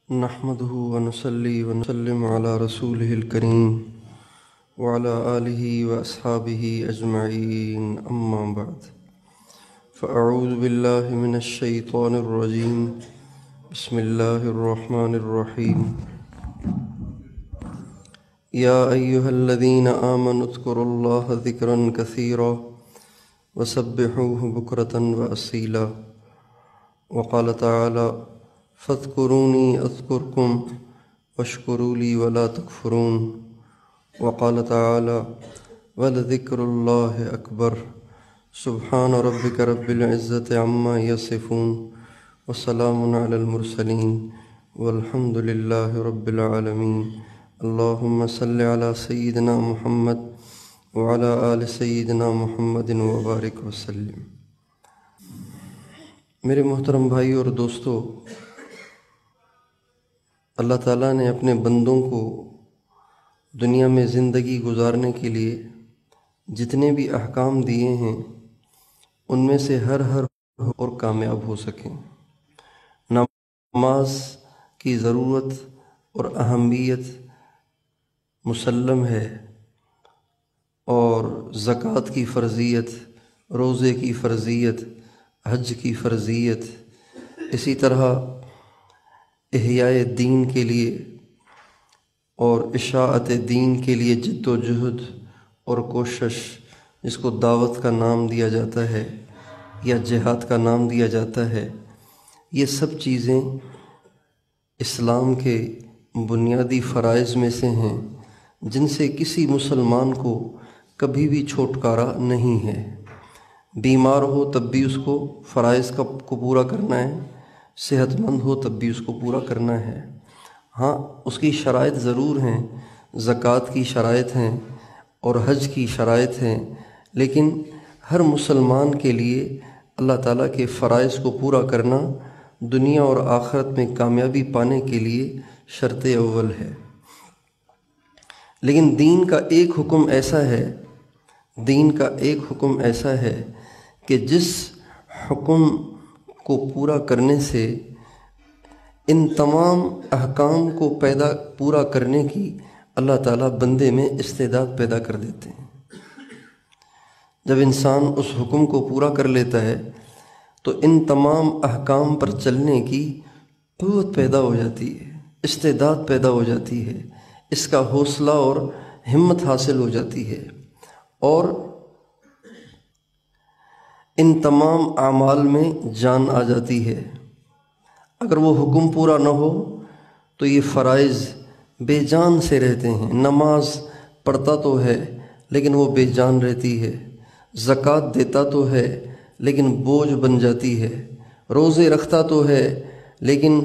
نحمده ونصلي ونسلم على رسوله الكريم وعلى آله وأصحابه أجمعين أما بعد فأعوذ بالله من الشيطان الرجيم بسم الله الرحمن الرحيم يا أيها الذين آمنوا اذكروا الله ذكرا كثيرا وسبحوه بكرة وأصيلا وقال تعالى فاذكروني أذكركم واشكروا لي ولا تكفرون وقال تعالى ولذكر الله أكبر سبحان ربك رب العزة عما يصفون وسلام على المرسلين والحمد لله رب العالمين اللهم صل على سيدنا محمد وعلى آل سيدنا محمد وبارک وسلم۔ میرے محترم بھائی اور دوستو، اللہ تعالیٰ نے اپنے بندوں کو دنیا میں زندگی گزارنے کے لیے جتنے بھی احکام دیے ہیں ان میں سے ہر اور کامیاب ہو سکیں۔ نماز کی ضرورت اور اہمیت مسلم ہے، اور زکوٰۃ کی فرضیت، روزے کی فرضیت، حج کی فرضیت، اسی طرح احیاء دین کے لیے اور اشاعت دین کے لیے جد و جہد اور کوشش، جس کو دعوت کا نام دیا جاتا ہے یا جہاد کا نام دیا جاتا ہے، یہ سب چیزیں اسلام کے بنیادی فرائض میں سے ہیں جن سے کسی مسلمان کو کبھی بھی چھٹکارا نہیں ہے۔ بیمار ہو تب بھی اس کو فرائض کو پورا کرنا ہے، صحت مند ہو تب بھی اس کو پورا کرنا ہے۔ ہاں، اس کی شرائط ضرور ہیں، زکوٰۃ کی شرائط ہیں اور حج کی شرائط ہیں، لیکن ہر مسلمان کے لیے اللہ تعالیٰ کے فرائض کو پورا کرنا دنیا اور آخرت میں کامیابی پانے کے لیے شرط اول ہے۔ لیکن دین کا ایک حکم ایسا ہے کہ جس حکم کو پورا کرنے سے ان تمام احکام کو پورا کرنے کی اللہ تعالیٰ بندے میں استعداد پیدا کر دیتے ہیں۔ جب انسان اس حکم کو پورا کر لیتا ہے تو ان تمام احکام پر چلنے کی قوت پیدا ہو جاتی ہے، استعداد پیدا ہو جاتی ہے، اس کا حوصلہ اور ہمت حاصل ہو جاتی ہے، اور ان تمام اعمال میں جان آ جاتی ہے۔ اگر وہ حکم پورا نہ ہو تو یہ فرائض بے جان سے رہتے ہیں۔ نماز پڑھتا تو ہے لیکن وہ بے جان رہتی ہے، زکوٰۃ دیتا تو ہے لیکن بوجھ بن جاتی ہے، روزے رکھتا تو ہے لیکن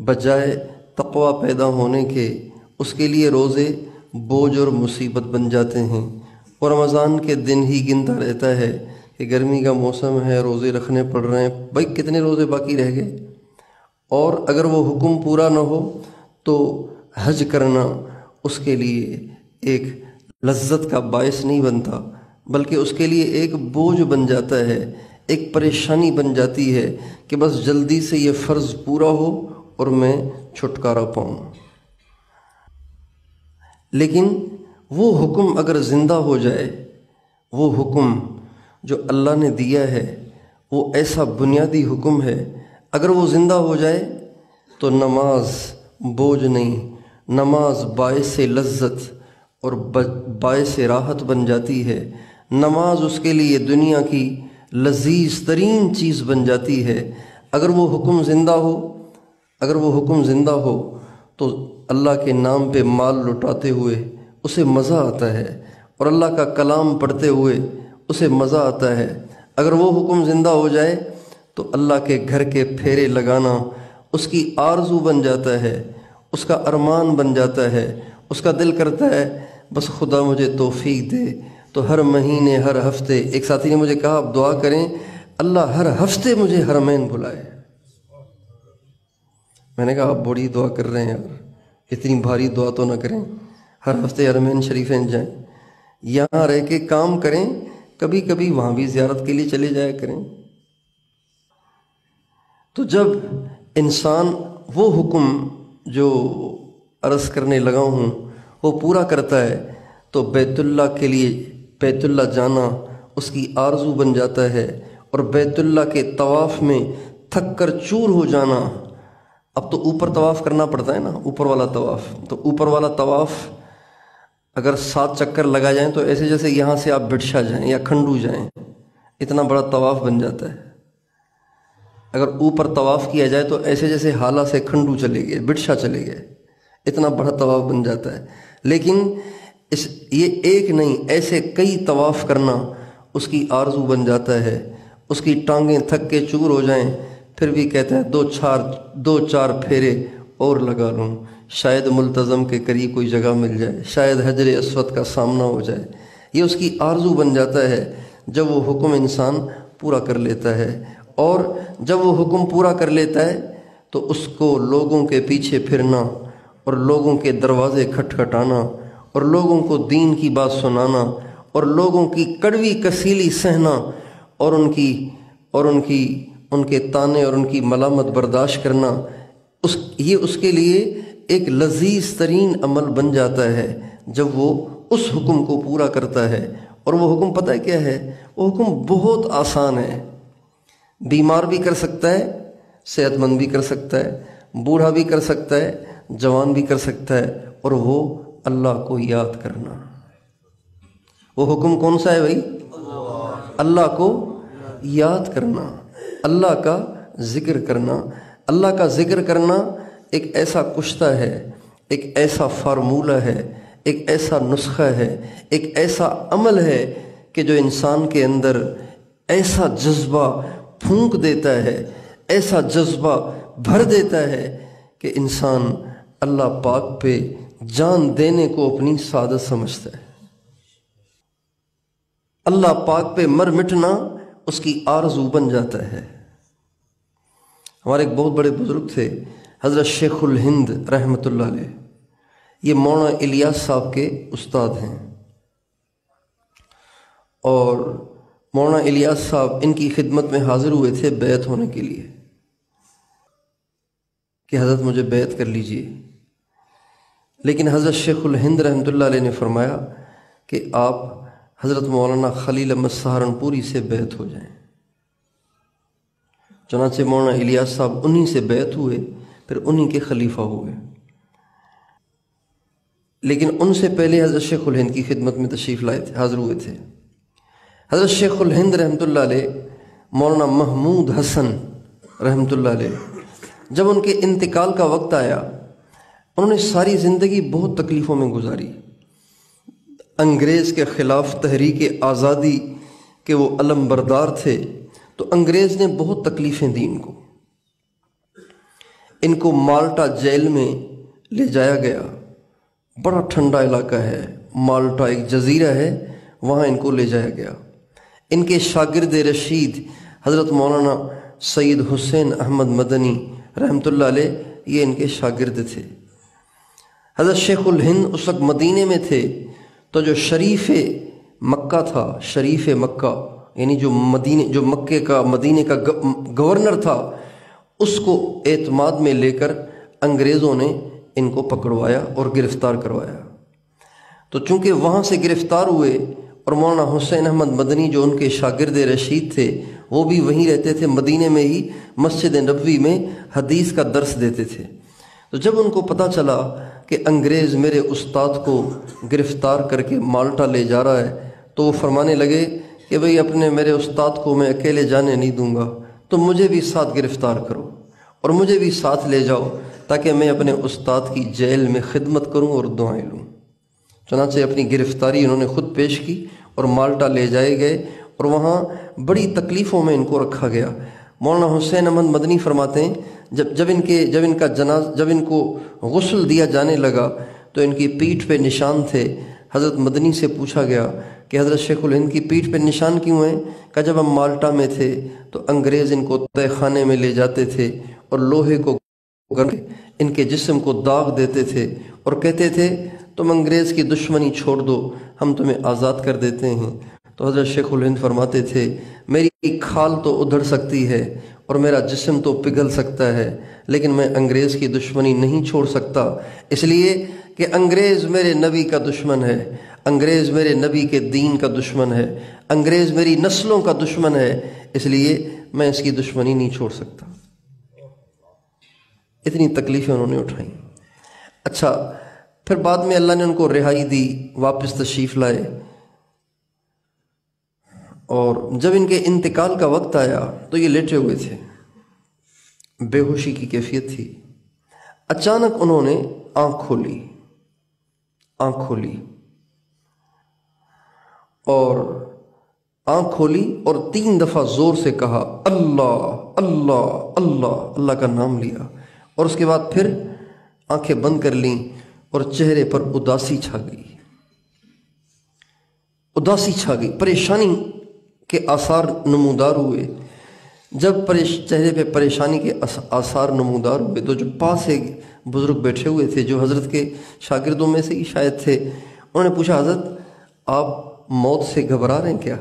بجائے تقوی پیدا ہونے کے اس کے لیے روزے بوجھ اور مصیبت بن جاتے ہیں، اور رمضان کے دن ہی گنتا رہتا ہے کہ گرمی کا موسم ہے، روزے رکھنے پڑ رہے ہیں، بھائی کتنے روزے باقی رہ گئے۔ اور اگر وہ حکم پورا نہ ہو تو حج کرنا اس کے لیے ایک لذت کا باعث نہیں بنتا، بلکہ اس کے لیے ایک بوجھ بن جاتا ہے، ایک پریشانی بن جاتی ہے کہ بس جلدی سے یہ فرض پورا ہو اور میں چھٹکارا پاؤں۔ لیکن وہ حکم اگر زندہ ہو جائے، وہ حکم جو اللہ نے دیا ہے وہ ایسا بنیادی حکم ہے، اگر وہ زندہ ہو جائے تو نماز بوجھ نہیں، نماز باعث لذت اور باعث راحت بن جاتی ہے۔ نماز اس کے لیے دنیا کی لذیذ ترین چیز بن جاتی ہے۔ اگر وہ حکم زندہ ہو تو اللہ کے نام پہ مال لٹاتے ہوئے اسے مزہ آتا ہے، اور اللہ کا کلام پڑھتے ہوئے اسے مزہ آتا ہے۔ اگر وہ حکم زندہ ہو جائے تو اللہ کے گھر کے پھیرے لگانا اس کی آرزو بن جاتا ہے، اس کا ارمان بن جاتا ہے، اس کا دل کرتا ہے بس خدا مجھے توفیق دے تو ہر مہینے، ہر ہفتے، ایک ساتھی نے مجھے کہا آپ دعا کریں اللہ ہر ہفتے مجھے حرمین بلائے۔ میں نے کہا آپ بڑی دعا کر رہے ہیں یار، اتنی بھاری دعا تو نہ کریں، ہر ہفتے حرمین شریفین جائیں، یہاں رہ کے کام کریں، کبھی کبھی وہاں بھی زیارت کے لیے چلے جایا کریں۔ تو جب انسان وہ حکم جو عرض کرنے لگا ہوں وہ پورا کرتا ہے تو بیت اللہ کے لیے بیت اللہ جانا اس کی آرزو بن جاتا ہے، اور بیت اللہ کے طواف میں تھک کر چور ہو جانا. اب تو اوپر طواف کرنا پڑتا ہے نا، اوپر والا طواف، تو اوپر والا طواف اگر 7 چکر لگا جائیں تو ایسے جیسے یہاں سے آپ بٹشا جائیں یا کھنڈو جائیں، اتنا بڑا طواف بن جاتا ہے. اگر اوپر طواف کیا جائے تو ایسے جیسے حالہ سے کھنڈو چلے گئے، بٹشا چلے گئے، اتنا بڑا طواف بن جاتا ہے. لیکن یہ ایک نہیں، ایسے کئی طواف کرنا اس کی آرزو بن جاتا ہے. اس کی ٹانگیں تھک کے چور ہو جائیں پھر بھی کہتا ہے دو چار پھیرے اور لگا لوں، شاید ملتزم کے قریب کوئی جگہ مل جائے، شاید حجر اسود کا سامنا ہو جائے. یہ اس کی آرزو بن جاتا ہے جب وہ حکم انسان پورا کر لیتا ہے. اور جب وہ حکم پورا کر لیتا ہے تو اس کو لوگوں کے پیچھے پھرنا اور لوگوں کے دروازے کھٹکھٹانا اور لوگوں کو دین کی بات سنانا اور لوگوں کی کڑوی کسیلی سہنا اور ان کے تانے اور ان کی ملامت برداشت کرنا، یہ اس کے لیے ایک لذیذ ترین عمل بن جاتا ہے جب وہ اس حکم کو پورا کرتا ہے. اور وہ حکم پتہ ہے کیا ہے؟ وہ حکم بہت آسان ہے. بیمار بھی کر سکتا ہے، صحت مند بھی کر سکتا ہے، بوڑھا بھی کر سکتا ہے، جوان بھی کر سکتا ہے، اور وہ اللہ کو یاد کرنا. وہ حکم کون سا ہے بھائی؟ اللہ کو یاد کرنا، اللہ کا ذکر کرنا. اللہ کا ذکر کرنا ایک ایسا کشتہ ہے، ایک ایسا فارمولہ ہے، ایک ایسا نسخہ ہے، ایک ایسا عمل ہے کہ جو انسان کے اندر ایسا جذبہ پھونک دیتا ہے، ایسا جذبہ بھر دیتا ہے کہ انسان اللہ پاک پہ جان دینے کو اپنی سعادت سمجھتا ہے. اللہ پاک پہ مر مٹنا اس کی آرزو بن جاتا ہے. ہمارے ایک بہت بڑے بزرگ تھے حضرت شیخ الہند رحمۃ اللہ علیہ، یہ مولانا الیاس صاحب کے استاد ہیں. اور مولانا الیاس صاحب ان کی خدمت میں حاضر ہوئے تھے بیعت ہونے کے لیے کہ حضرت مجھے بیعت کر لیجئے. لیکن حضرت شیخ الہند رحمۃ اللہ علیہ نے فرمایا کہ آپ حضرت مولانا خلیل احمد سہارنپوری سے بیعت ہو جائیں. چنانچہ مولانا الیاس صاحب انہی سے بیعت ہوئے، پھر انہی کے خلیفہ ہوئے. لیکن ان سے پہلے حضرت شیخ الہند کی خدمت میں تشریف لائے تھے، حاضر ہوئے تھے. حضرت شیخ الہند رحمۃ اللہ علیہ مولانا محمود حسن رحمۃ اللہ علیہ جب ان کے انتقال کا وقت آیا، انہوں نے ساری زندگی بہت تکلیفوں میں گزاری. انگریز کے خلاف تحریک آزادی کے وہ علم بردار تھے، تو انگریز نے بہت تکلیفیں دیں ان کو مالٹا جیل میں لے جایا گیا. بڑا ٹھنڈا علاقہ ہے، مالٹا ایک جزیرہ ہے، وہاں ان کو لے جایا گیا. ان کے شاگرد رشید حضرت مولانا سید حسین احمد مدنی رحمۃ اللہ علیہ یہ ان کے شاگرد تھے. حضرت شیخ الہند اس وقت مدینے میں تھے، تو جو شریف مکہ تھا، شریف مکہ یعنی جو مدینے کا گورنر تھا، اس کو اعتماد میں لے کر انگریزوں نے ان کو پکڑوایا اور گرفتار کروایا. تو چونکہ وہاں سے گرفتار ہوئے اور مولانا حسین احمد مدنی جو ان کے شاگرد رشید تھے وہ بھی وہیں رہتے تھے، مدینے میں ہی مسجد نبوی میں حدیث کا درس دیتے تھے. تو جب ان کو پتہ چلا کہ انگریز میرے استاد کو گرفتار کر کے مالٹا لے جا رہا ہے، تو وہ فرمانے لگے کہ بھئی اپنے میرے استاد کو میں اکیلے جانے نہیں دوں گا، تو مجھے بھی ساتھ گرفتار کرو اور مجھے بھی ساتھ لے جاؤ تاکہ میں اپنے استاد کی جیل میں خدمت کروں اور دعائیں لوں. چنانچہ اپنی گرفتاری انہوں نے خود پیش کی اور مالٹا لے جائے گئے اور وہاں بڑی تکلیفوں میں ان کو رکھا گیا. مولانا حسین احمد مدنی فرماتے ہیں جب ان کو غسل دیا جانے لگا تو ان کی پیٹھ پہ نشان تھے. حضرت مدنی سے پوچھا گیا کہ حضرت شیخ الہند کی پیٹھ پہ نشان کیوں ہیں؟ کہ جب ہم مالٹا میں تھے تو انگریز ان کو تہ خانے میں لے جاتے تھے اور لوہے کو ان کے جسم کو داغ دیتے تھے اور کہتے تھے تم انگریز کی دشمنی چھوڑ دو، ہم تمہیں آزاد کر دیتے ہیں. تو حضرت شیخ الہند فرماتے تھے میری کھال تو ادھڑ سکتی ہے اور میرا جسم تو پگھل سکتا ہے لیکن میں انگریز کی دشمنی نہیں چھوڑ سکتا، اس لیے کہ انگریز میرے نبی کا دشمن ہے، انگریز میرے نبی کے دین کا دشمن ہے، انگریز میری نسلوں کا دشمن ہے، اس لیے میں اس کی دشمنی نہیں چھوڑ سکتا۔ اتنی تکلیفیں انہوں نے اٹھائیں۔ اچھا، پھر بعد میں اللہ نے ان کو رہائی دی، واپس تشریف لائے، اور جب ان کے انتقال کا وقت آیا تو یہ لیٹے ہوئے تھے، بے ہوشی کی کیفیت تھی۔ اچانک انہوں نے آنکھ کھولی اور 3 دفعہ زور سے کہا اللہ اللہ اللہ، اللہ کا نام لیا، اور اس کے بعد پھر آنکھیں بند کر لیں اور چہرے پر اداسی چھا گئی، پریشانی کے آثار نمودار ہوئے۔ جب چہرے پہ پریشانی کے آثار نمودار ہوئے تو جو پاس ایک بزرگ بیٹھے ہوئے تھے جو حضرت کے شاگردوں میں سے ہی شاید تھے، انہوں نے پوچھا حضرت آپ موت سے گھبرا رہے ہیں کیا؟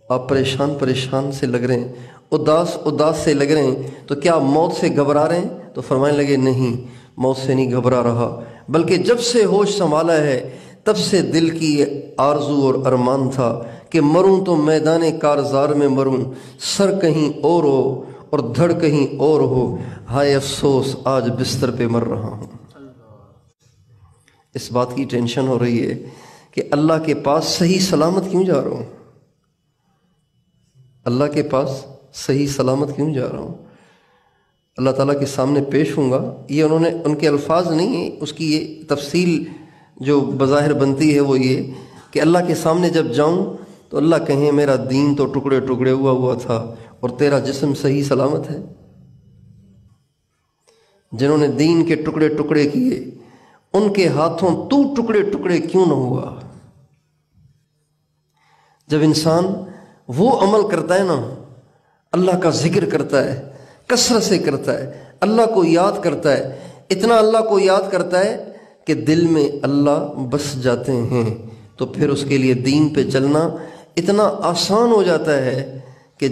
آپ پریشان سے لگ رہے ہیں، اداس سے لگ رہے ہیں، تو کیا موت سے گھبرا رہے ہیں؟ تو فرمانے لگے نہیں، موت سے نہیں گھبرا رہا، بلکہ جب سے ہوش سنبھالا ہے تب سے دل کی آرزو اور ارمان تھا کہ مروں تو میدان کارزار میں مروں، سر کہیں اور ہو اور دھڑ کہیں اور ہو، ہائے افسوس آج بستر پہ مر رہا ہوں۔ اس بات کی ٹینشن ہو رہی ہے کہ اللہ کے پاس صحیح سلامت کیوں جا رہا ہوں، اللہ کے پاس صحیح سلامت کیوں جا رہا ہوں، اللہ تعالیٰ کے سامنے پیش ہوں گا۔ یہ انہوں نے، ان کے الفاظ نہیں ہیں، اس کی یہ تفصیل جو بظاہر بنتی ہے وہ یہ کہ اللہ کے سامنے جب جاؤں تو اللہ کہیں میرا دین تو ٹکڑے ٹکڑے ہوا تھا اور تیرا جسم صحیح سلامت ہے۔ جنہوں نے دین کے ٹکڑے ٹکڑے کیے ان کے ہاتھوں تو ٹکڑے ٹکڑے کیوں نہ ہوا؟ جب انسان وہ عمل کرتا ہے نا، اللہ کا ذکر کرتا ہے، کثرت سے کرتا ہے، اللہ کو یاد کرتا ہے، اتنا اللہ کو یاد کرتا ہے کہ دل میں اللہ بس جاتے ہیں، تو پھر اس کے لیے دین پہ چلنا اتنا آسان ہو جاتا ہے کہ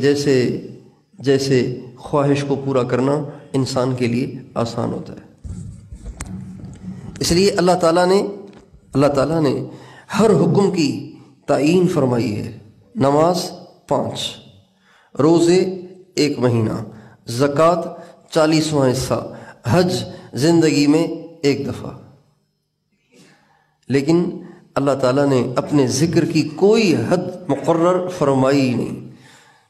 جیسے خواہش کو پورا کرنا انسان کے لیے آسان ہوتا ہے۔ اس لیے اللہ تعالیٰ نے ہر حکم کی تعیین فرمائی ہے۔ نماز 5، روزے 1 مہینہ، زکوٰۃ 40واں حصہ، حج زندگی میں 1 دفعہ۔ لیکن اللہ تعالیٰ نے اپنے ذکر کی کوئی حد مقرر فرمائی نہیں،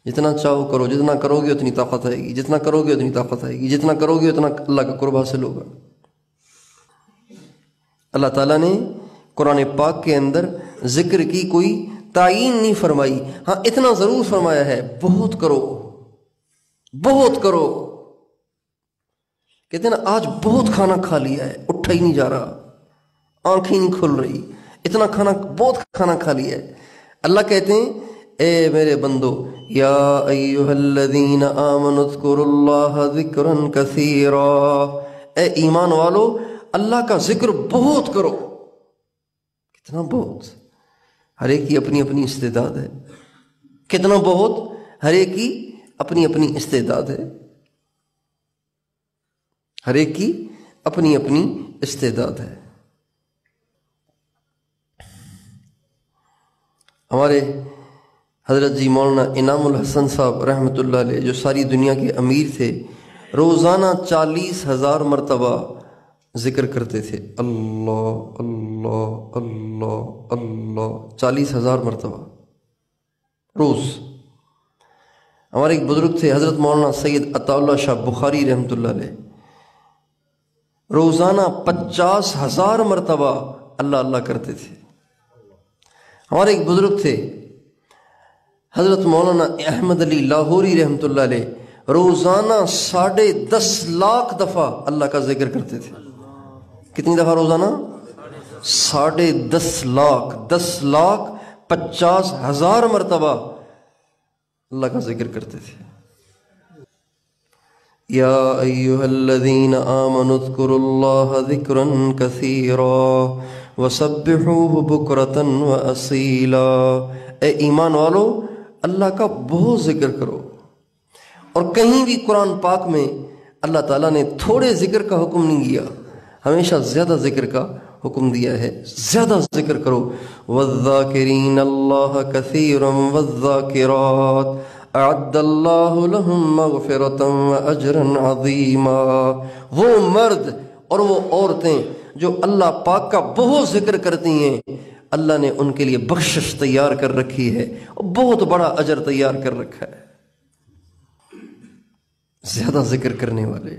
جتنا چاہو کرو، جتنا کرو گے اتنی طاقت آئے گی، جتنا کرو گے اتنی طاقت آئے گی، جتنا کرو گے اتنا اللہ کا قرب حاصل ہوگا۔ اللہ تعالیٰ نے قرآن پاک کے اندر ذکر کی کوئی تعیین نہیں فرمائی، ہاں اتنا ضرور فرمایا ہے بہت کرو، بہت کرو۔ کہتے ہیں نا آج بہت کھانا کھا لیا ہے، اٹھا ہی نہیں جا رہا، آنکھیں نہیں کھل رہی، اتنا کھانا، بہت کھانا کھا لیا ہے۔ اللہ کہتے ہیں اے میرے بندو، یا ایھا الذین آمنوا اذکروا اللہ ذکرا کثیرا، اے ایمان والو اللہ کا ذکر بہت کرو۔ کتنا بہت؟ ہر ایک کی اپنی اپنی استعداد ہے۔ کتنا بہت؟ ہر ایک کی اپنی اپنی استعداد ہے، ہر ایک کی اپنی اپنی استعداد ہے۔ ہمارے حضرت جی مولانا انعام الحسن صاحب رحمۃ اللہ علیہ جو ساری دنیا کے امیر تھے، روزانہ 40,000 مرتبہ ذکر کرتے تھے، اللہ اللہ اللہ اللہ، 40,000 مرتبہ روز۔ ہمارے ایک بزرگ تھے حضرت مولانا سید عطا اللہ شاہ بخاری رحمۃ اللہ علیہ، روزانہ 50,000 مرتبہ اللہ اللہ کرتے تھے۔ ہمارے ایک بزرگ تھے حضرت مولانا احمد علی لاہوری رحمۃ اللہ علیہ، روزانہ 10.5 لاکھ دفعہ اللہ کا ذکر کرتے تھے۔ کتنی دفعہ روزانہ؟ 10.5 لاکھ، 10,50,000 مرتبہ اللہ کا ذکر کرتے تھے۔ یا ایھا الذین آمنوا اذکروا اللہ ذکرا کثیرا وسبحوہ بکرۃ واصیلا، اے ایمان والو اللہ کا بہت ذکر کرو اور کہیں بھی قرآن پاک میں اللہ تعالیٰ نے تھوڑے ذکر کا حکم نہیں دیا، ہمیشہ زیادہ ذکر کا حکم دیا ہے، زیادہ ذکر کرو۔ وَالذَّاكِرِينَ اللَّهَ كَثِيرًا وَالذَّاكِرَاتِ اعد اللہ لہم مغفرۃ واجرا عظیما۔ وہ مرد اور وہ عورتیں جو اللہ پاک کا بہت ذکر کرتی ہیں، اللہ نے ان کے لیے بخشش تیار کر رکھی ہے اور بہت بڑا اجر تیار کر رکھا ہے۔ زیادہ ذکر کرنے والے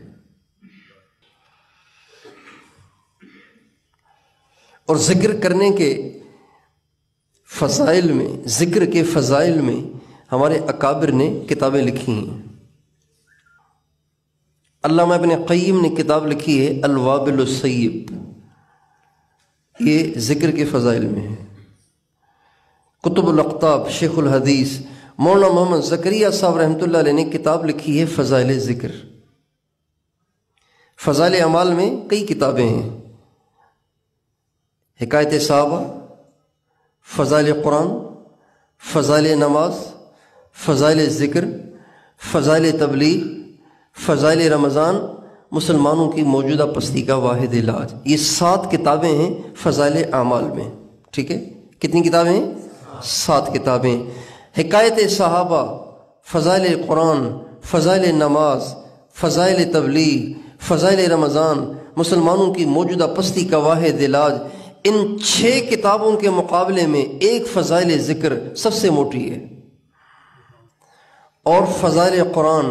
اور ذکر کرنے کے فضائل میں، ذکر کے فضائل میں ہمارے اکابر نے کتابیں لکھی ہیں۔ علامہ ابن قیم نے کتاب لکھی ہے الوابل السیب، یہ ذکر کے فضائل میں ہے۔ کتب الاقطاب شیخ الحدیث مولانا محمد زکریا صاحب رحمۃ اللہ علیہ نے کتاب لکھی ہے فضائل ذکر۔ فضائل اعمال میں کئی کتابیں ہیں، حکایت صحابہ، فضائل قرآن، فضائل نماز، فضائل ذکر، فضائل تبلیغ، فضائل رمضان، مسلمانوں کی موجودہ پستی کا واحد علاج، یہ 7 کتابیں ہیں فضائل اعمال میں۔ ٹھیک ہے، کتنی کتابیں ہیں؟ 7 کتابیں۔ حکایت صحابہ، فضائل قرآن، فضائل نماز، فضائل تبلیغ، فضائل رمضان، مسلمانوں کی موجودہ پستی کا واحد علاج، ان 6 کتابوں کے مقابلے میں ایک فضائل ذکر سب سے موٹی ہے۔ اور فضائل قرآن،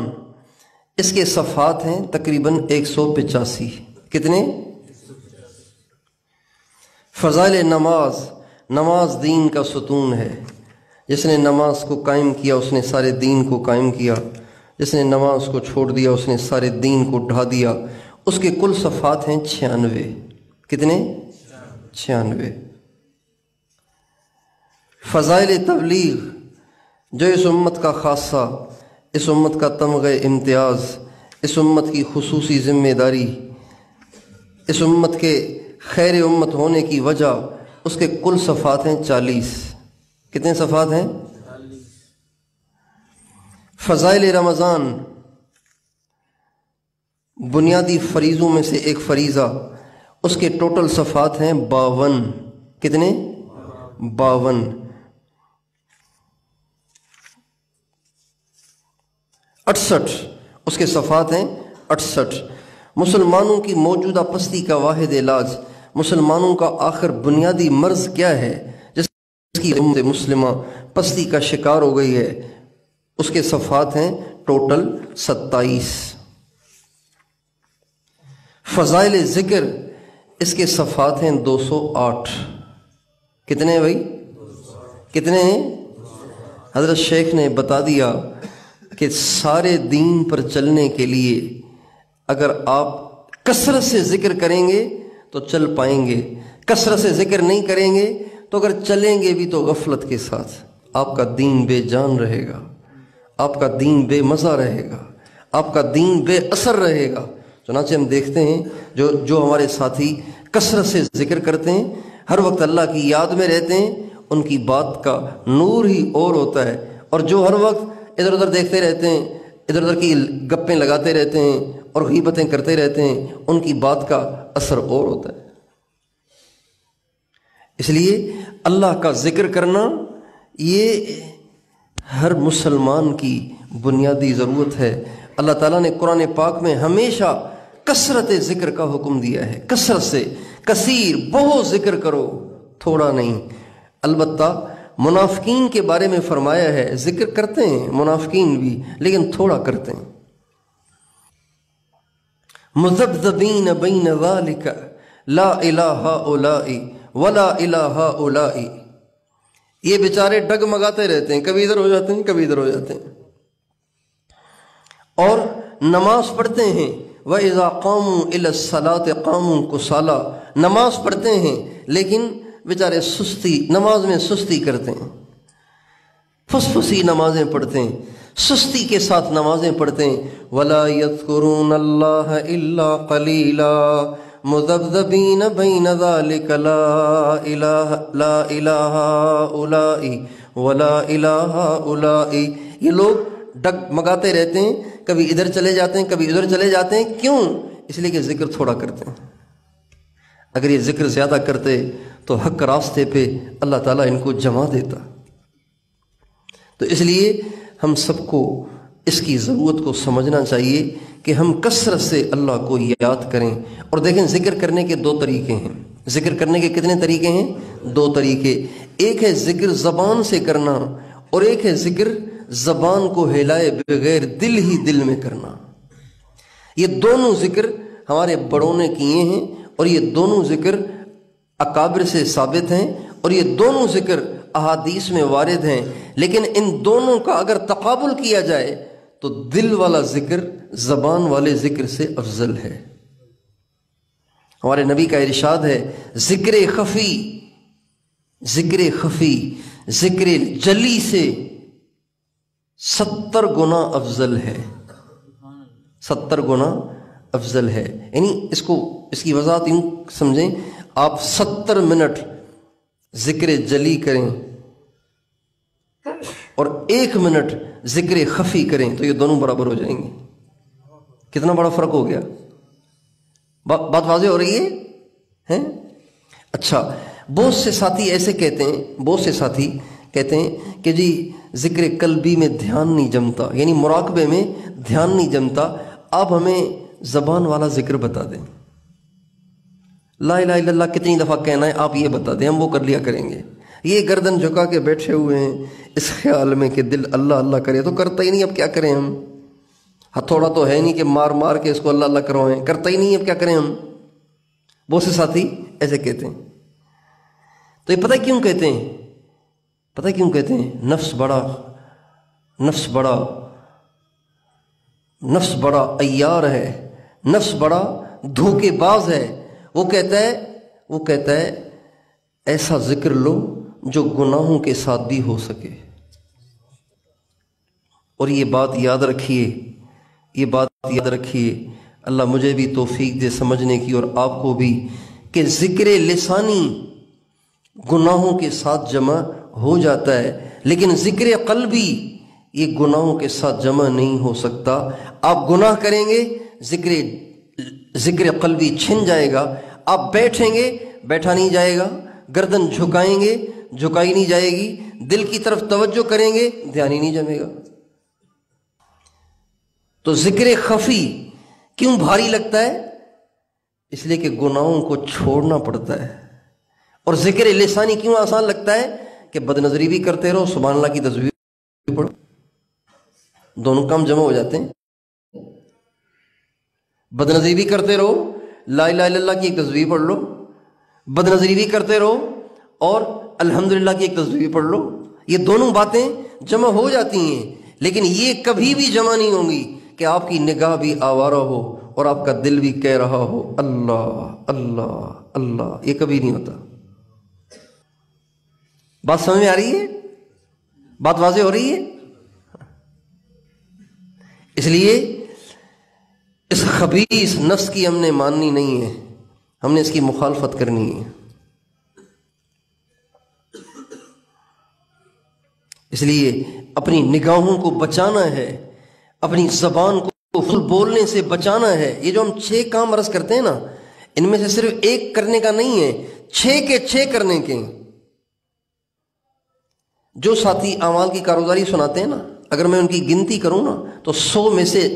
اس کے صفحات ہیں تقریباً 185۔ کتنے؟ فضائل نماز، نماز دین کا ستون ہے، جس نے نماز کو قائم کیا اس نے سارے دین کو قائم کیا، جس نے نماز کو چھوڑ دیا اس نے سارے دین کو ڈھا دیا۔ اس کے کل صفحات ہیں 96۔ کتنے؟ 96۔ فضائل تبلیغ، جو اس امت کا خاصہ، اس امت کا تمغہ امتیاز، اس امت کی خصوصی ذمہ داری، اس امت کے خیر امت ہونے کی وجہ، اس کے کل صفحات ہیں 40۔ کتنے صفحات ہیں؟ فضائل رمضان، بنیادی فریضوں میں سے ایک فریضہ، اس کے ٹوٹل صفحات ہیں 52۔ کتنے؟ 52۔ 68 اس کے صفحات ہیں 68۔ مسلمانوں کی موجودہ پستی کا واحد علاج، مسلمانوں کا آخر بنیادی مرض کیا ہے جس کی امت مسلمہ پستی کا شکار ہو گئی ہے، اس کے صفحات ہیں ٹوٹل 27۔ فضائل ذکر، اس کے صفحات ہیں 208۔ کتنے ہیں بھائی؟ کتنے ہیں؟ حضرت شیخ نے بتا دیا کہ سارے دین پر چلنے کے لیے اگر آپ کثرت سے ذکر کریں گے تو چل پائیں گے، کثرت سے ذکر نہیں کریں گے تو اگر چلیں گے بھی تو غفلت کے ساتھ، آپ کا دین بے جان رہے گا، آپ کا دین بے مزہ رہے گا، آپ کا دین بے اثر رہے گا۔ چنانچہ ہم دیکھتے ہیں جو ہمارے ساتھی کثرت سے ذکر کرتے ہیں، ہر وقت اللہ کی یاد میں رہتے ہیں، ان کی بات کا نور ہی اور ہوتا ہے، اور جو ہر وقت ادھر ادھر دیکھتے رہتے ہیں، ادھر ادھر کی گپیں لگاتے رہتے ہیں اور غیبتیں کرتے رہتے ہیں، ان کی بات کا اثر اور ہوتا ہے۔ اس لیے اللہ کا ذکر کرنا یہ ہر مسلمان کی بنیادی ضرورت ہے۔ اللہ تعالیٰ نے قرآن پاک میں ہمیشہ کثرت ذکر کا حکم دیا ہے، کثرت سے، کثیر، بہت ذکر کرو، تھوڑا نہیں۔ البتہ منافقین کے بارے میں فرمایا ہے ذکر کرتے ہیں منافقین بھی، لیکن تھوڑا کرتے ہیں۔ مذبذبین بین ذالک لا الہ ہؤلاء ولا الہ ہؤلاء، یہ بیچارے ڈگمگاتے رہتے ہیں، کبھی ادھر ہو جاتے ہیں کبھی ادھر ہو جاتے ہیں، اور نماز پڑھتے ہیں وَإِذَا قَامُوا إِلَى الصَّلَاةِ قَامُوا كُسَالَىٰ، نماز پڑھتے ہیں لیکن بیچارے سستی، نماز میں سستی کرتے ہیں، فسفسی نمازیں پڑھتے ہیں، سستی کے ساتھ نمازیں پڑھتے ہیں۔ وَلَا يَذْكُرُونَ اللَّهَ إِلَّا قَلِيلًا مُذَبْذَبِينَ بَيْنَ ذَلِكَ لَا إِلَٰهَ هؤلاء وَلَا إِلَٰهَ هؤلاء، یہ لوگ ڈگمگاتے رہتے ہیں کبھی ادھر چلے جاتے ہیں، کبھی ادھر چلے جاتے ہیں. کیوں؟ اس لیے کہ ذکر تھوڑا کرتے ہیں. اگر یہ ذکر زیادہ کرتے تو حق راستے پہ اللہ تعالیٰ ان کو جما دیتا. تو اس لیے ہم سب کو اس کی ضرورت کو سمجھنا چاہیے کہ ہم کثرت سے اللہ کو یاد کریں. اور دیکھیں ذکر کرنے کے دو طریقے ہیں. ذکر کرنے کے کتنے طریقے ہیں؟ دو طریقے. ایک ہے ذکر زبان سے کرنا، اور ایک ہے ذکر زبان کو ہلائے بغیر دل ہی دل میں کرنا. یہ دونوں ذکر ہمارے بڑوں نے کیے ہیں، اور یہ دونوں ذکر اکابر سے ثابت ہیں، اور یہ دونوں ذکر احادیث میں وارد ہیں. لیکن ان دونوں کا اگر تقابل کیا جائے تو دل والا ذکر زبان والے ذکر سے افضل ہے. ہمارے نبی کا ارشاد ہے، ذکر خفی ذکر جلی سے 70 گنا افضل ہے. 70 گنا افضل ہے. یعنی اس کی وضاحت یوں سمجھیں، آپ 70 منٹ ذکر جلی کریں اور 1 منٹ ذکر خفی کریں تو یہ دونوں برابر ہو جائیں گے. کتنا بڑا فرق ہو گیا؟ بات واضح ہو رہی ہے؟ اچھا، بہت سے ساتھی ایسے کہتے ہیں کہ جی ذکر قلبی میں دھیان نہیں جمتا، یعنی مراقبے میں دھیان نہیں جمتا. آپ ہمیں زبان والا ذکر بتا دیں. لا الہ الا اللہ کتنی دفعہ کہنا ہے آپ یہ بتا دیں، ہم وہ کر لیا کریں گے. یہ گردن جھکا کے بیٹھے ہوئے ہیں اس خیال میں کہ دل اللہ اللہ کرے، تو کرتا ہی نہیں. اب کیا کریں ہم؟ ہتھوڑا تو ہے نہیں کہ مار مار کے اس کو اللہ اللہ کروائیں، کرتا ہی نہیں. اب کیا کریں ہم؟ بہت سے ساتھی ایسے کہتے ہیں. تو یہ پتہ کیوں کہتے ہیں؟ نفس بڑا عیار ہے، نفس بڑا دھوکے باز ہے. وہ کہتا ہے ایسا ذکر لو جو گناہوں کے ساتھ بھی ہو سکے. اور یہ بات یاد رکھیے، اللہ مجھے بھی توفیق دے سمجھنے کی اور آپ کو بھی، کہ ذکر لسانی گناہوں کے ساتھ جمع ہو جاتا ہے، لیکن ذکر قلبی یہ گناہوں کے ساتھ جمع نہیں ہو سکتا. آپ گناہ کریں گے، ذکر قلبی چھن جائے گا. آپ بیٹھیں گے، بیٹھا نہیں جائے گا. گردن جھکائیں گے، جھکائی نہیں جائے گی. دل کی طرف توجہ کریں گے، دھیان ہی نہیں جمے گا. تو ذکر خفی کیوں بھاری لگتا ہے؟ اس لیے کہ گناہوں کو چھوڑنا پڑتا ہے. اور ذکر لسانی کیوں آسان لگتا ہے؟ کہ بد نظری بھی کرتے رہو، سبحان اللہ کی تسبیح بھی پڑھو، دونوں کام جمع ہو جاتے ہیں. بد نظری بھی کرتے رہو، لا الہ الا اللہ کی ایک تسبیح پڑھ لو. بد نظری بھی کرتے رہو اور الحمدللہ کی ایک تسبیح پڑھ لو. یہ دونوں باتیں جمع ہو جاتی ہیں. لیکن یہ کبھی بھی جمع نہیں ہوں گی کہ آپ کی نگاہ بھی آوارہ ہو اور آپ کا دل بھی کہہ رہا ہو اللہ اللہ اللہ. یہ کبھی نہیں ہوتا. بات سمجھ میں آ رہی ہے؟ بات واضح ہو رہی ہے؟ اس لیے اس خبیث نفس کی ہم نے ماننی نہیں ہے، ہم نے اس کی مخالفت کرنی ہے. اس لیے اپنی نگاہوں کو بچانا ہے، اپنی زبان کو فل بولنے سے بچانا ہے. یہ جو ہم 6 کام عرض کرتے ہیں نا، ان میں سے صرف ایک کرنے کا نہیں ہے، 6 کے 6 کرنے کے. جو ساتھی اعمال کی کارگزاری سناتے ہیں نا، اگر میں ان کی گنتی کروں نا تو 100 میں سے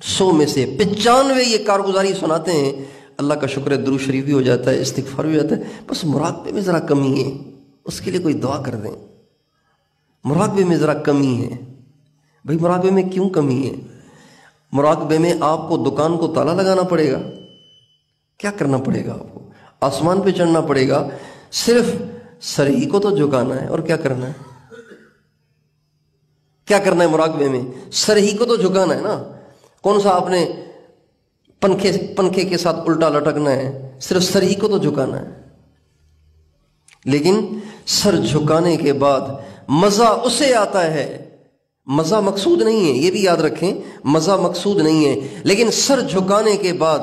95 یہ کارگزاری سناتے ہیں. اللہ کا شکر ہے، درود شریف بھی ہو جاتا ہے، استغفار بھی ہو جاتا ہے. بس مراقبے میں ذرا کمی ہے، اس کے لیے کوئی دعا کر دیں. مراقبے میں ذرا کمی ہے. بھئی مراقبے میں کیوں کمی ہے؟ مراقبے میں آپ کو دکان کو تالا لگانا پڑے گا. کیا کرنا پڑے گا؟ آپ کو آسمان پہ چڑھنا پڑے گا. صرف سر ہی کو تو جھکانا ہے. اور کیا کرنا ہے؟ کیا کرنا ہے مراقبے میں؟ سر ہی کو تو جھکانا ہے نا. کون سا آپ نے پنکھے کے ساتھ الٹا لٹکنا ہے؟ صرف سر ہی کو تو جھکانا ہے. لیکن سر جھکانے کے بعد مزہ اسے آتا ہے. مزہ مقصود نہیں ہے، یہ بھی یاد رکھیں، مزہ مقصود نہیں ہے. لیکن سر جھکانے کے بعد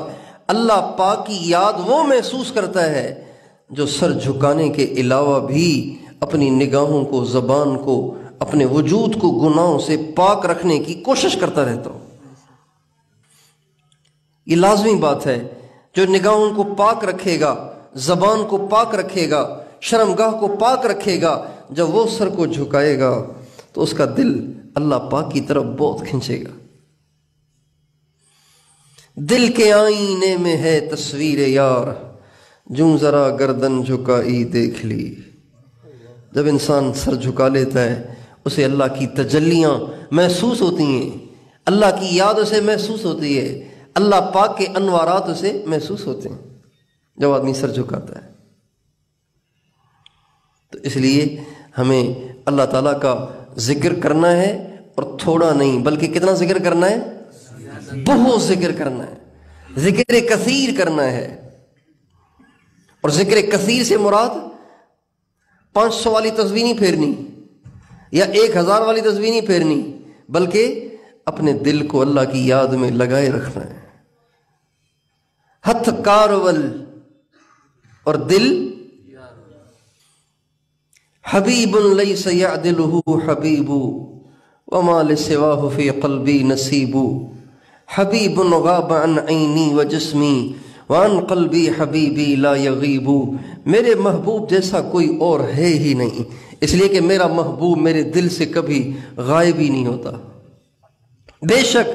اللہ پاک کی یاد وہ محسوس کرتا ہے جو سر جھکانے کے علاوہ بھی اپنی نگاہوں کو، زبان کو، اپنے وجود کو گناہوں سے پاک رکھنے کی کوشش کرتا رہتا ہوں. یہ لازمی بات ہے۔ جو نگاہوں کو پاک رکھے گا، زبان کو پاک رکھے گا، شرمگاہ کو پاک رکھے گا، جب وہ سر کو جھکائے گا تو اس کا دل اللہ پاک کی طرف بہت کھنچے گا۔ دل کے آئینے میں ہے تصویر یار، جوں ذرا گردن جھکائی دیکھ لی۔ جب انسان سر جھکا لیتا ہے اسے اللہ کی تجلیاں محسوس ہوتی ہیں، اللہ کی یاد اسے محسوس ہوتی ہے، اللہ پاک کے انوارات اسے محسوس ہوتے ہیں جب آدمی سر جھکاتا ہے۔ تو اس لیے ہمیں اللہ تعالیٰ کا ذکر کرنا ہے، اور تھوڑا نہیں بلکہ کتنا ذکر کرنا ہے؟ بہت ذکر کرنا ہے، ذکر کثیر کرنا ہے۔ اور ذکر کثیر سے مراد 500 والی تسبیح نہیں پھیرنی یا 1000 والی تسبیح نہیں پھیرنی، بلکہ اپنے دل کو اللہ کی یاد میں لگائے رکھنا ہے۔ ہتھ کارول اور دل حبیب لیس یعدلہ حبیب وما لسواہ فی قلبی نصیب حبیب غاب عن عینی و جسمی وعن قلبی حبیبی لا یغیب۔ میرے محبوب جیسا کوئی اور ہے ہی نہیں، اس لیے کہ میرا محبوب میرے دل سے کبھی غائب ہی نہیں ہوتا۔ بے شک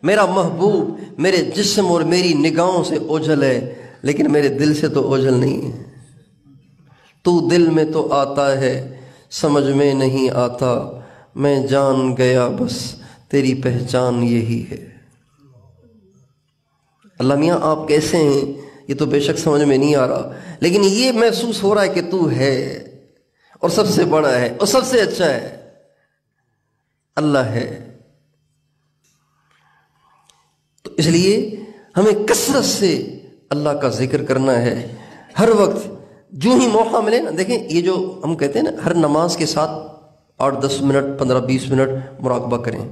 میرا محبوب میرے جسم اور میری نگاہوں سے اوجھل ہے، لیکن میرے دل سے تو اوجھل نہیں ہے۔ تو دل میں تو آتا ہے سمجھ میں نہیں آتا، میں جان گیا بس تیری پہچان یہی ہے۔ اللہ میاں آپ کیسے ہیں یہ تو بے شک سمجھ میں نہیں آ رہا، لیکن یہ محسوس ہو رہا ہے کہ تو ہے، اور سب سے بڑا ہے، اور سب سے اچھا ہے، اللہ ہے۔ تو اس لیے ہمیں کثرت سے اللہ کا ذکر کرنا ہے ہر وقت، جو ہی موقع ملے نا۔ دیکھیں یہ جو ہم کہتے ہیں نا، ہر نماز کے ساتھ 8-10 منٹ 15-20 منٹ مراقبہ کریں،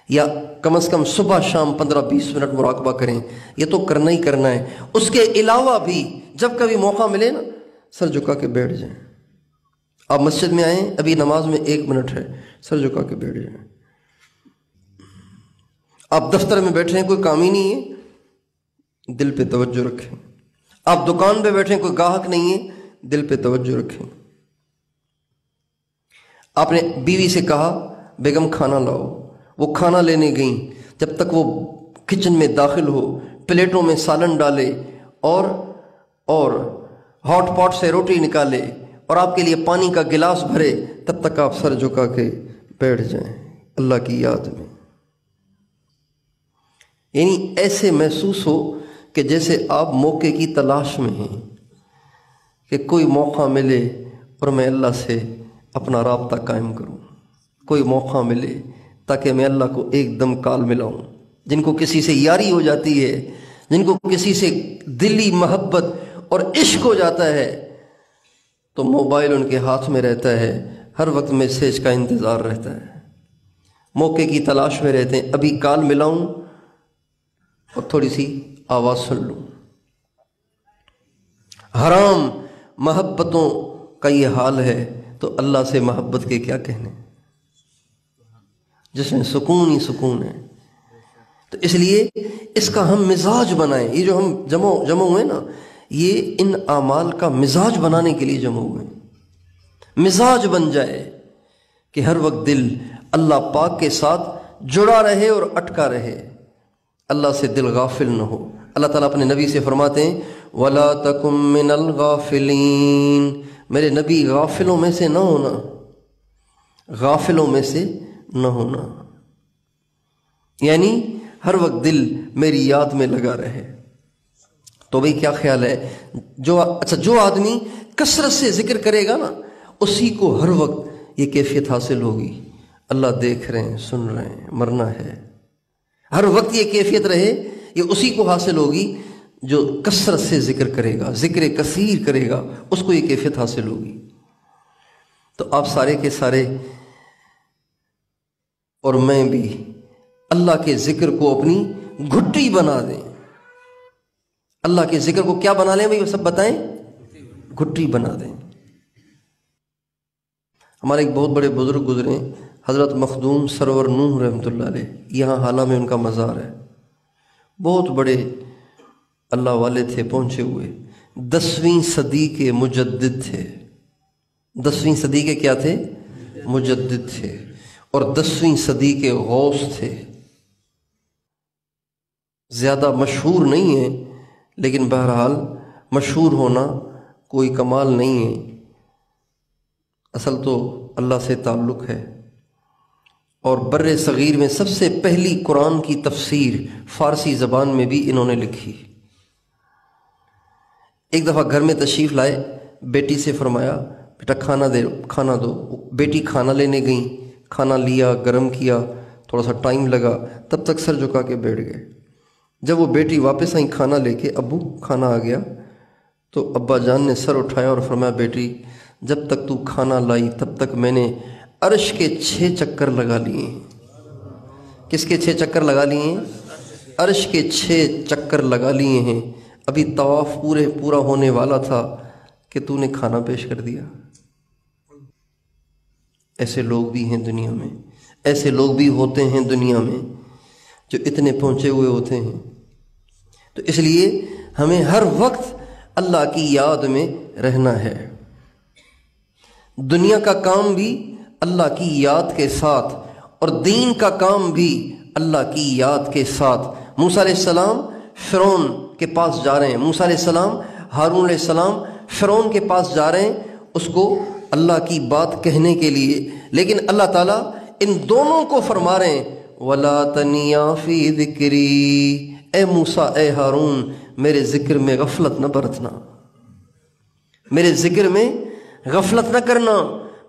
یا کم از کم صبح شام 15-20 منٹ مراقبہ کریں، یہ تو کرنا ہی کرنا ہے۔ اس کے علاوہ بھی جب کبھی موقع ملے نا، سر جھکا کے بیٹھ جائیں۔ آپ مسجد میں آئیں، ابھی نماز میں 1 منٹ ہے، سر جھکا کے بیٹھ جائیں۔ آپ دفتر میں بیٹھے ہیں، کوئی کام ہی نہیں ہے، دل پہ توجہ رکھیں۔ آپ دکان پہ بیٹھے ہیں، کوئی گاہک نہیں ہے، دل پہ توجہ رکھیں۔ آپ نے بیوی سے کہا بیگم کھانا لاؤ، وہ کھانا لینے گئیں، جب تک وہ کچن میں داخل ہو پلیٹوں میں سالن ڈالے اور ہاٹ پاٹ سے روٹی نکالے اور آپ کے لیے پانی کا گلاس بھرے، تب تک آپ سر جھکا کے بیٹھ جائیں اللہ کی یاد میں۔ یعنی ایسے محسوس ہو کہ جیسے آپ موقع کی تلاش میں ہیں، کہ کوئی موقع ملے اور میں اللہ سے اپنا رابطہ قائم کروں، کوئی موقع ملے تاکہ میں اللہ کو ایک دم کال ملاؤں۔ جن کو کسی سے یاری ہو جاتی ہے، جن کو کسی سے دلی محبت اور عشق ہو جاتا ہے، تو موبائل ان کے ہاتھ میں رہتا ہے، ہر وقت میسیج کا انتظار رہتا ہے، موقع کی تلاش میں رہتے ہیں، ابھی کال ملاؤں اور تھوڑی سی آواز سن لوں۔ حرام محبتوں کا یہ حال ہے تو اللہ سے محبت کے کیا کہنے، جس میں سکون ہی سکون ہے۔ تو اس لیے اس کا ہم مزاج بنائیں۔ یہ جو ہم جمع ہوئے نا، یہ ان اعمال کا مزاج بنانے کے لیے جمع ہوئے، مزاج بن جائے کہ ہر وقت دل اللہ پاک کے ساتھ جڑا رہے اور اٹکا رہے، اللہ سے دل غافل نہ ہو۔ اللہ تعالیٰ اپنے نبی سے فرماتے ہیں وَلَا تَكُن مِّنَ الْغَافِلِينَ، میرے نبی غافلوں میں سے نہ ہونا، غافلوں میں سے نہ ہونا، یعنی ہر وقت دل میری یاد میں لگا رہے۔ تو بھئی کیا خیال ہے، جو آدمی کثرت سے ذکر کرے گا نا، اسی کو ہر وقت یہ کیفیت حاصل ہوگی، اللہ دیکھ رہے ہیں، سن رہے ہیں، مرنا ہے، ہر وقت یہ کیفیت رہے، یہ اسی کو حاصل ہوگی جو کثرت سے ذکر کرے گا، ذکر کثیر کرے گا، اس کو یہ کیفیت حاصل ہوگی۔ تو آپ سارے کے سارے اور میں بھی اللہ کے ذکر کو اپنی گھٹی بنا دیں۔ اللہ کے ذکر کو کیا بنا لیں بھائی، وہ سب بتائیں، گھٹی بنا دیں۔ ہمارے ایک بہت بڑے بزرگ گزرے، حضرت مخدوم سرور نوح رحمۃ اللہ علیہ، یہاں حالہ میں ان کا مزار ہے، بہت بڑے اللہ والے تھے پہنچے ہوئے، 10ویں صدی کے مجدد تھے۔ 10ویں صدی کے کیا تھے؟ مجدد تھے، اور 10ویں صدی کے غوث تھے۔ زیادہ مشہور نہیں ہیں، لیکن بہرحال مشہور ہونا کوئی کمال نہیں ہے، اصل تو اللہ سے تعلق ہے۔ اور بر صغیر میں سب سے پہلی قرآن کی تفسیر فارسی زبان میں بھی انہوں نے لکھی۔ ایک دفعہ گھر میں تشریف لائے، بیٹی سے فرمایا بیٹا کھانا دو۔ بیٹی کھانا لینے گئیں، کھانا لیا، گرم کیا، تھوڑا سا ٹائم لگا، تب تک سر جھکا کے بیٹھ گئے۔ جب وہ بیٹی واپس آئیں کھانا لے کے، ابو کھانا آ گیا، تو ابا جان نے سر اٹھایا اور فرمایا بیٹی جب تک تو کھانا لائی تب تک میں نے عرش کے 6 چکر لگا لیے ہیں۔ کس کے 6 چکر لگا لیے ہیں؟ عرش کے 6 چکر لگا لیے ہیں، ابھی طواف پورا ہونے والا تھا کہ تو نے کھانا پیش کر دیا۔ ایسے لوگ بھی ہیں دنیا میں، ایسے لوگ بھی ہوتے ہیں دنیا میں جو اتنے پہنچے ہوئے ہوتے ہیں۔ تو اس لیے ہمیں ہر وقت اللہ کی یاد میں رہنا ہے۔ دنیا کا کام بھی اللہ کی یاد کے ساتھ، اور دین کا کام بھی اللہ کی یاد کے ساتھ۔ موسیٰ علیہ السلام فرعون کے پاس جا رہے ہیں، موسیٰ علیہ السلام ہارون علیہ السلام فرعون کے پاس جا رہے ہیں اس کو اللہ کی بات کہنے کے لیے، لیکن اللہ تعالیٰ ان دونوں کو فرما رہے ہیں وَلَا تَنِيَا فِي ذِكْرِي، اے موسیٰ اے ہارون میرے ذکر میں غفلت نہ برتنا، میرے ذکر میں غفلت نہ کرنا،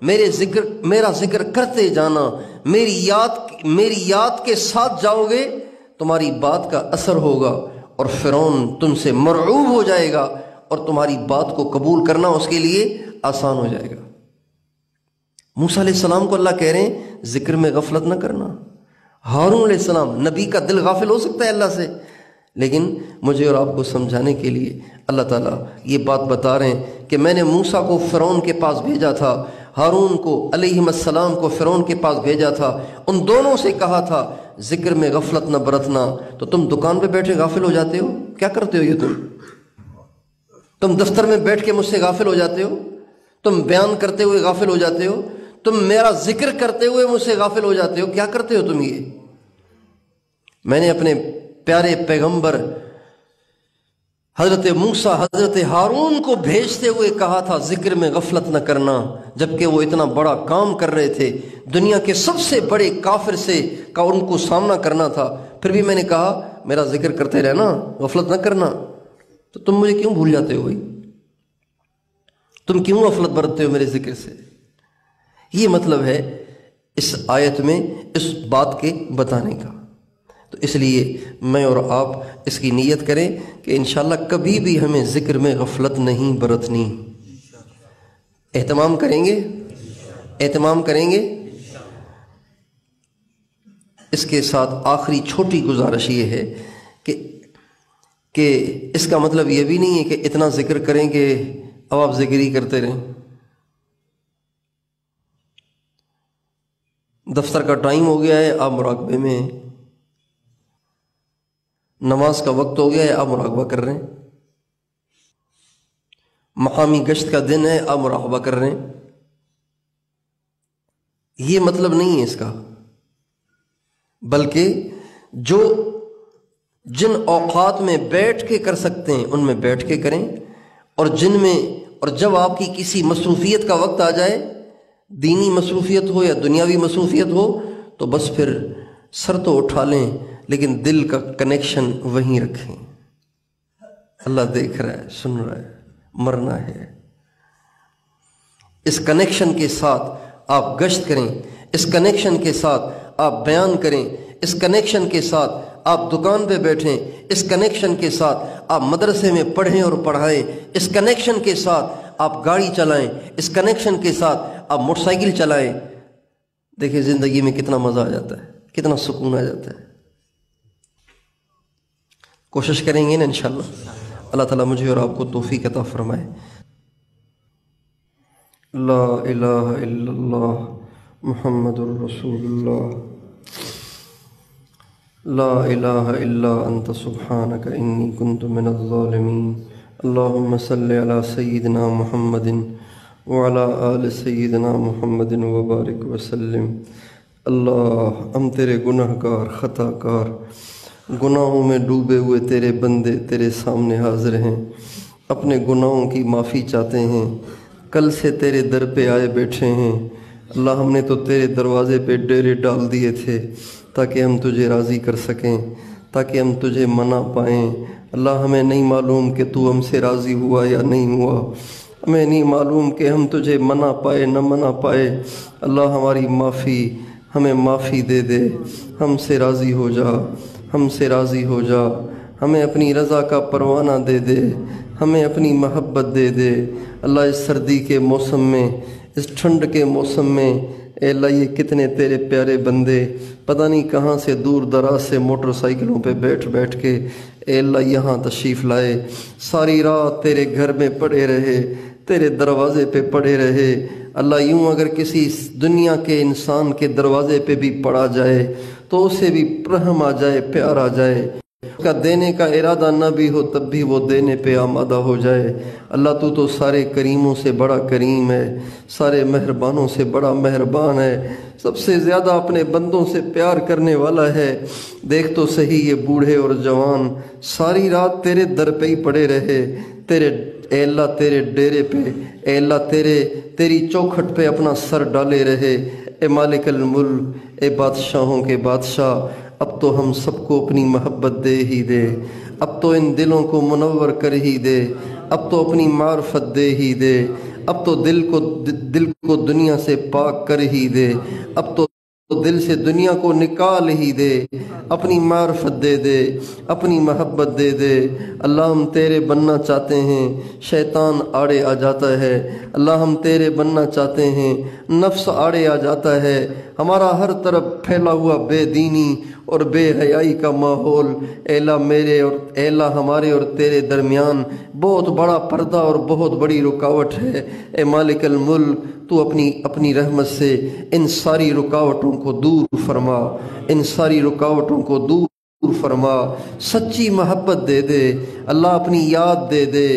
میرا ذکر کرتے جانا، میری یاد کے ساتھ جاؤ گے تمہاری بات کا اثر ہوگا، اور فرعون تم سے مرعوب ہو جائے گا، اور تمہاری بات کو قبول کرنا اس کے لیے آسان ہو جائے گا۔ موسیٰ علیہ السلام کو اللہ کہہ رہے ہیں ذکر میں غفلت نہ کرنا۔ ہارون علیہ السلام، نبی کا دل غافل ہو سکتا ہے اللہ سے، لیکن مجھے اور آپ کو سمجھانے کے لیے اللہ تعالیٰ یہ بات بتا رہے ہیں کہ میں نے موسیٰ کو فرعون کے پاس بھیجا تھا، ہارون کو علیہ السلام کو فرعون کے پاس بھیجا تھا، ان دونوں سے کہا تھا ذکر میں غفلت نہ برتنا۔ تو تم دکان پہ بیٹھے غافل ہو جاتے ہو؟ کیا کرتے ہو یہ تم دفتر میں بیٹھ کے مجھ سے غافل ہو جاتے ہو، تم بیان کرتے ہوئے غافل ہو جاتے ہو، تم میرا ذکر کرتے ہوئے مجھ سے غافل ہو جاتے ہو، کیا کرتے ہو تم یہ؟ میں نے اپنے پیارے پیغمبر حضرت موسیٰ حضرت ہارون کو بھیجتے ہوئے کہا تھا ذکر میں غفلت نہ کرنا، جبکہ وہ اتنا بڑا کام کر رہے تھے، دنیا کے سب سے بڑے کافر سے کا ان کو سامنا کرنا تھا، پھر بھی میں نے کہا میرا ذکر کرتے رہنا، غفلت نہ کرنا۔ تو تم مجھے کیوں بھول جاتے ہو بھائی؟ تم کیوں غفلت برتتے ہو میرے ذکر سے؟ یہ مطلب ہے اس آیت میں اس بات کے بتانے کا۔ تو اس لیے میں اور آپ اس کی نیت کریں کہ انشاءاللہ کبھی بھی ہمیں ذکر میں غفلت نہیں برتنی۔ اہتمام کریں گے؟ اہتمام کریں گے؟ اس کے ساتھ آخری چھوٹی گزارش یہ ہے کہ اس کا مطلب یہ بھی نہیں ہے کہ اتنا ذکر کریں کہ اب آپ ذکر ہی کرتے رہیں۔ دفتر کا ٹائم ہو گیا ہے، آپ مراقبے میں ہیں، نماز کا وقت ہو گیا ہے، آپ مراقبہ کر رہے ہیں، مقامی گشت کا دن ہے، آپ مراقبہ کر رہے ہیں۔ یہ مطلب نہیں ہے اس کا، بلکہ جن اوقات میں بیٹھ کے کر سکتے ہیں ان میں بیٹھ کے کریں، اور جب آپ کی کسی مصروفیت کا وقت آ جائے، دینی مصروفیت ہو یا دنیاوی مصروفیت ہو، تو بس پھر سر تو اٹھا لیں لیکن دل کا کنیکشن وہیں رکھیں۔ اللہ دیکھ رہا ہے، سن رہا ہے، مرنا ہے۔ اس کنیکشن کے ساتھ آپ گشت کریں، اس کنیکشن کے ساتھ آپ بیان کریں، اس کنیکشن کے ساتھ آپ دکان پہ بیٹھیں، اس کنیکشن کے ساتھ آپ مدرسے میں پڑھیں اور پڑھائیں، اس کنیکشن کے ساتھ آپ گاڑی چلائیں، اس کنیکشن کے ساتھ آپ موٹر سائیکل چلائیں۔ دیکھیں زندگی میں کتنا مزہ آ جاتا ہے، کتنا سکون آ جاتا ہے۔ کوشش کریں گے نا انشاءاللہ۔ اللہ تعالیٰ مجھے اور آپ کو توفیق عطا فرمائے۔ لا الہ الا اللہ محمد الرسول اللہ۔ لا الہ الا انت سبحانک انی کنت من الظالمین۔ اللہم صلی علی سیدنا محمد وعلی آل سیدنا محمد وبارک وسلم۔ اللہ، ہم تیرے گناہ گار، خطا کار، گناہوں میں ڈوبے ہوئے تیرے بندے تیرے سامنے حاضر ہیں، اپنے گناہوں کی معافی چاہتے ہیں، کل سے تیرے در پہ آئے بیٹھے ہیں۔ اللہ، ہم نے تو تیرے دروازے پہ ڈیرے ڈال دیے تھے تاکہ ہم تجھے راضی کر سکیں، تاکہ ہم تجھے منا پائیں۔ اللہ، ہمیں نہیں معلوم کہ تو ہم سے راضی ہوا یا نہیں ہوا، ہمیں نہیں معلوم کہ ہم تجھے منا پائے نہ منا پائے۔ اللہ، ہماری معافی، ہمیں معافی دے دے، ہم سے راضی ہو جا، ہم سے راضی ہو جا، ہمیں اپنی رضا کا پروانہ دے دے، ہمیں اپنی محبت دے دے۔ اللہ، اس سردی کے موسم میں، اس ٹھنڈ کے موسم میں، اے اللہ یہ کتنے تیرے پیارے بندے پتہ نہیں کہاں سے دور دراز سے موٹر سائیکلوں پہ بیٹھ کے اے اللہ یہاں تشریف لائے، ساری رات تیرے گھر میں پڑے رہے، تیرے دروازے پہ پڑے رہے۔ اللہ، یوں اگر کسی دنیا کے انسان کے دروازے پہ بھی پڑا جائے تو اسے بھی رحم آ جائے، پیار آ جائے، اس کا دینے کا ارادہ نہ بھی ہو تب بھی وہ دینے پہ آمادہ ہو جائے۔ اللہ، تو سارے کریموں سے بڑا کریم ہے، سارے مہربانوں سے بڑا مہربان ہے، سب سے زیادہ اپنے بندوں سے پیار کرنے والا ہے۔ دیکھ تو صحیح یہ بوڑھے اور جوان ساری رات تیرے در پہ ہی پڑے رہے، اے اللہ تیرے ڈیرے پہ، اے اللہ تیری چوکھٹ پہ اپنا سر ڈالے رہے۔ اے مالک الملک، اے بادشاہوں کے بادشاہ، اب تو ہم سب کو اپنی محبت دے ہی دے، اب تو ان دلوں کو منور کر ہی دے، اب تو اپنی معرفت دے ہی دے، اب تو دل کو دنیا سے پاک کر ہی دے، اب تو دل سے دنیا کو نکال ہی دے، اپنی معرفت دے دے، اپنی محبت دے دے۔ اللہ، ہم تیرے بننا چاہتے ہیں، شیطان آڑے آ جاتا ہے۔ اللہ، ہم تیرے بننا چاہتے ہیں، نفس آڑے آ جاتا ہے، ہمارا ہر طرف پھیلا ہوا بے دینی اور بے حیائی کا ماحول، اے اللہ ہمارے اور تیرے درمیان بہت بڑا پردہ اور بہت بڑی رکاوٹ ہے۔ اے مالک الملک، تو اپنی رحمت سے ان ساری رکاوٹوں کو دور فرما، ان ساری رکاوٹوں کو دور فرما، سچی محبت دے دے۔ اللہ، اپنی یاد دے دے،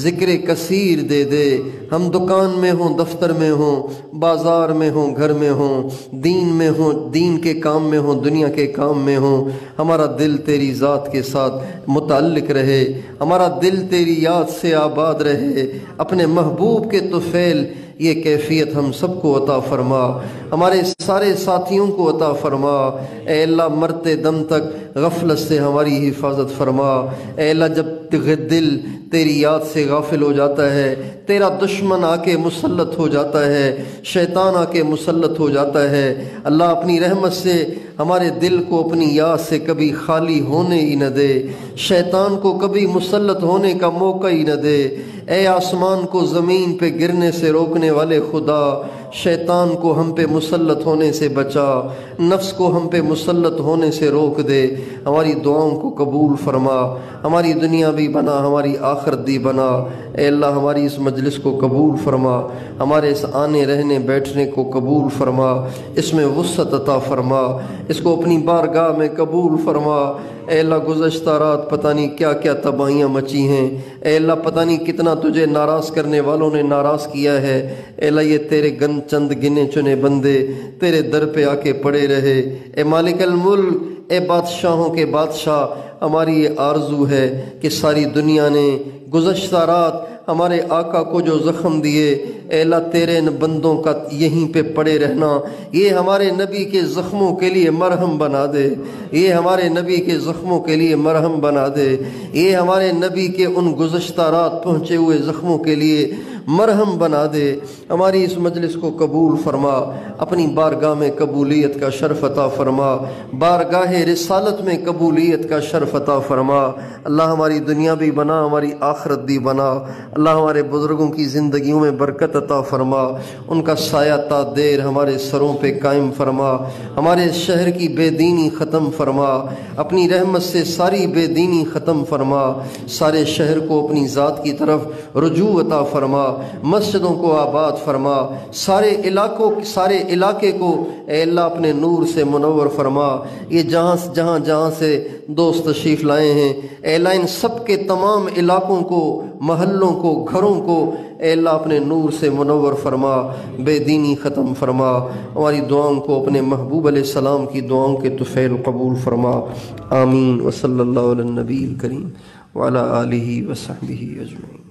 ذکر کثیر دے دے، ہم دکان میں ہوں، دفتر میں ہوں، بازار میں ہوں، گھر میں ہوں، دین میں ہوں، دین کے کام میں ہوں، دنیا کے کام میں ہوں، ہمارا دل تیری ذات کے ساتھ متعلق رہے، ہمارا دل تیری یاد سے آباد رہے۔ اپنے محبوب کے طفیل یہ کیفیت ہم سب کو عطا فرما، ہمارے سارے ساتھیوں کو عطا فرما۔ اے اللہ، مرتے دم تک غفلت سے ہماری حفاظت فرما۔ اے اللہ، جب دل تیری یاد سے غافل ہو جاتا ہے، تیرا دشمن آ کے مسلط ہو جاتا ہے، شیطان آ کے مسلط ہو جاتا ہے، اللہ اپنی رحمت سے ہمارے دل کو اپنی یاد سے کبھی خالی ہونے ہی نہ دے، شیطان کو کبھی مسلط ہونے کا موقع ہی نہ دے۔ اے آسمان کو زمین پہ گرنے سے روکنے والے خدا، شیطان کو ہم پہ مسلط ہونے سے بچا، نفس کو ہم پہ مسلط ہونے سے روک دے۔ ہماری دعاؤں کو قبول فرما، ہماری دنیا بھی بنا، ہماری آخرت بھی بنا۔ اے اللہ، ہماری اس مجلس کو قبول فرما، ہمارے اس آنے رہنے بیٹھنے کو قبول فرما، اس میں وسعت عطا فرما، اس کو اپنی بارگاہ میں قبول فرما۔ اے اللہ، گزشتہ رات پتہ نہیں کیا کیا تباہیاں مچی ہیں، اے اللہ پتہ نہیں کتنا تجھے ناراض کرنے والوں نے ناراض کیا ہے۔ اے اللہ، یہ تیرے چند گنے چنے بندے تیرے در پہ آ کے پڑے رہے۔ اے مالک الملک، اے بادشاہوں کے بادشاہ، ہماری یہ آرزو ہے کہ ساری دنیا نے گزشتہ رات ہمارے آقا کو جو زخم دیے، اے اللہ تیرے ان بندوں کا یہیں پہ پڑے رہنا یہ ہمارے نبی کے زخموں کے لیے مرہم بنا دے، یہ ہمارے نبی کے زخموں کے لیے مرہم بنا دے، یہ ہمارے نبی کے ان گزشتہ رات پہنچے ہوئے زخموں کے لیے مرہم بنا دے۔ ہماری اس مجلس کو قبول فرما، اپنی بارگاہ میں قبولیت کا شرف عطا فرما، بارگاہ رسالت میں قبولیت کا شرف عطا فرما۔ اللہ ہماری دنیا بھی بنا، ہماری آخرت بھی بنا۔ اللہ ہمارے بزرگوں کی زندگیوں میں برکت عطا فرما، ان کا سایہ تا دیر ہمارے سروں پہ قائم فرما، ہمارے شہر کی بے دینی ختم فرما، اپنی رحمت سے ساری بے دینی ختم فرما، سارے شہر کو اپنی ذات کی طرف رجوع عطا فرما۔ مسجدوں کو آباد فرما، سارے علاقے کو اے اللہ اپنے نور سے منور فرما۔ یہ جہاں سے دوست تشریف لائے ہیں اے اللہ ان سب کے تمام علاقوں کو، محلوں کو، گھروں کو اے اللہ اپنے نور سے منور فرما، بے دینی ختم فرما، ہماری دعاؤں کو اپنے محبوب علیہ السلام کی دعاؤں کے طفیل قبول فرما۔ آمین۔ وصلی اللہ علی النبی الکریم وعلی آلہ وصحبہ اجمعین۔